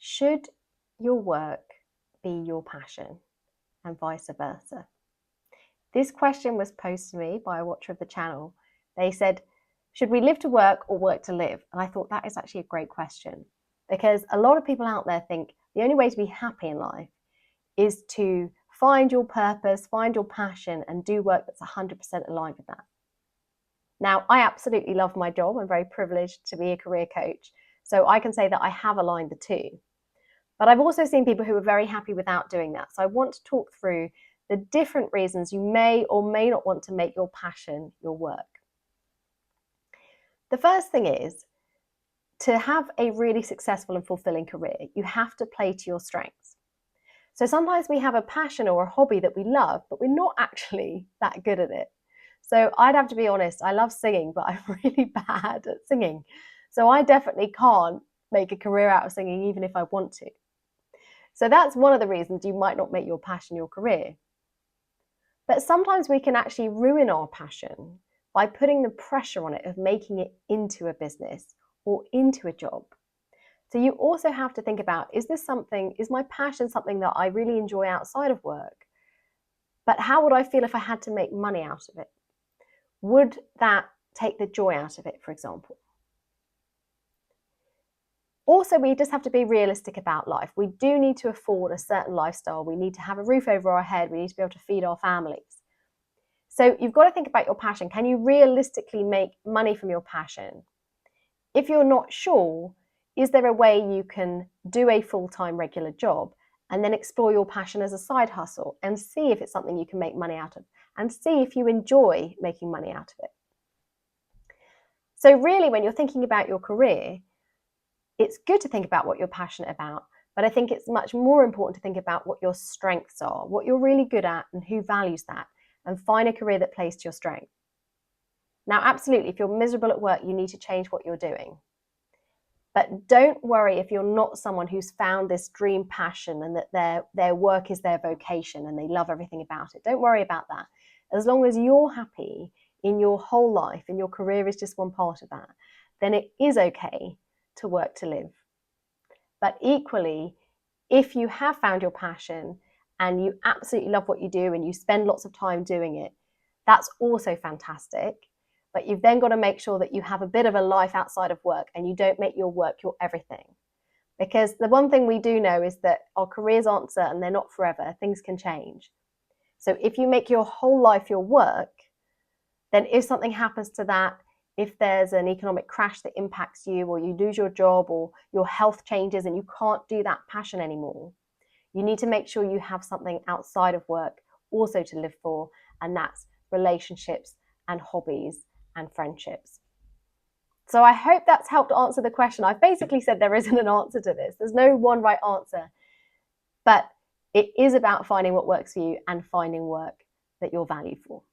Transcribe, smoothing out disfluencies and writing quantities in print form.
Should your work be your passion and vice versa? This question was posed to me by a watcher of the channel. They said, should we live to work or work to live? And I thought that is actually a great question, because a lot of people out there think the only way to be happy in life is to find your purpose, find your passion, and do work that's 100% aligned with that. Now, I absolutely love my job. I'm very privileged to be a career coach, so I can say that I have aligned the two. But I've also seen people who are very happy without doing that. So I want to talk through the different reasons you may or may not want to make your passion your work. The first thing is, to have a really successful and fulfilling career, you have to play to your strengths. So sometimes we have a passion or a hobby that we love, but we're not actually that good at it. So I'd have to be honest, I love singing, but I'm really bad at singing. So I definitely can't make a career out of singing, even if I want to. So that's one of the reasons you might not make your passion your career. But sometimes we can actually ruin our passion by putting the pressure on it of making it into a business or into a job. So you also have to think about, is my passion something that I really enjoy outside of work? But how would I feel if I had to make money out of it? Would that take the joy out of it, for example? Also, we just have to be realistic about life. We do need to afford a certain lifestyle. We need to have a roof over our head. We need to be able to feed our families. So you've got to think about your passion. Can you realistically make money from your passion? If you're not sure, is there a way you can do a full-time regular job and then explore your passion as a side hustle and see if it's something you can make money out of and see if you enjoy making money out of it? So really, when you're thinking about your career, it's good to think about what you're passionate about, but I think it's much more important to think about what your strengths are, what you're really good at and who values that, and find a career that plays to your strength. Now, absolutely, if you're miserable at work, you need to change what you're doing. But don't worry if you're not someone who's found this dream passion and that their work is their vocation and they love everything about it. Don't worry about that. As long as you're happy in your whole life and your career is just one part of that, then it is okay to work to live. But equally, if you have found your passion and you absolutely love what you do and you spend lots of time doing it, that's also fantastic. But you've then got to make sure that you have a bit of a life outside of work and you don't make your work your everything. Because the one thing we do know is that our careers aren't certain, they're not forever, things can change. So if you make your whole life your work, then if something happens to that, if there's an economic crash that impacts you, or you lose your job, or your health changes and you can't do that passion anymore, you need to make sure you have something outside of work also to live for, and that's relationships and hobbies and friendships. So I hope that's helped answer the question. I've basically said there isn't an answer to this. There's no one right answer, but it is about finding what works for you and finding work that you're valued for.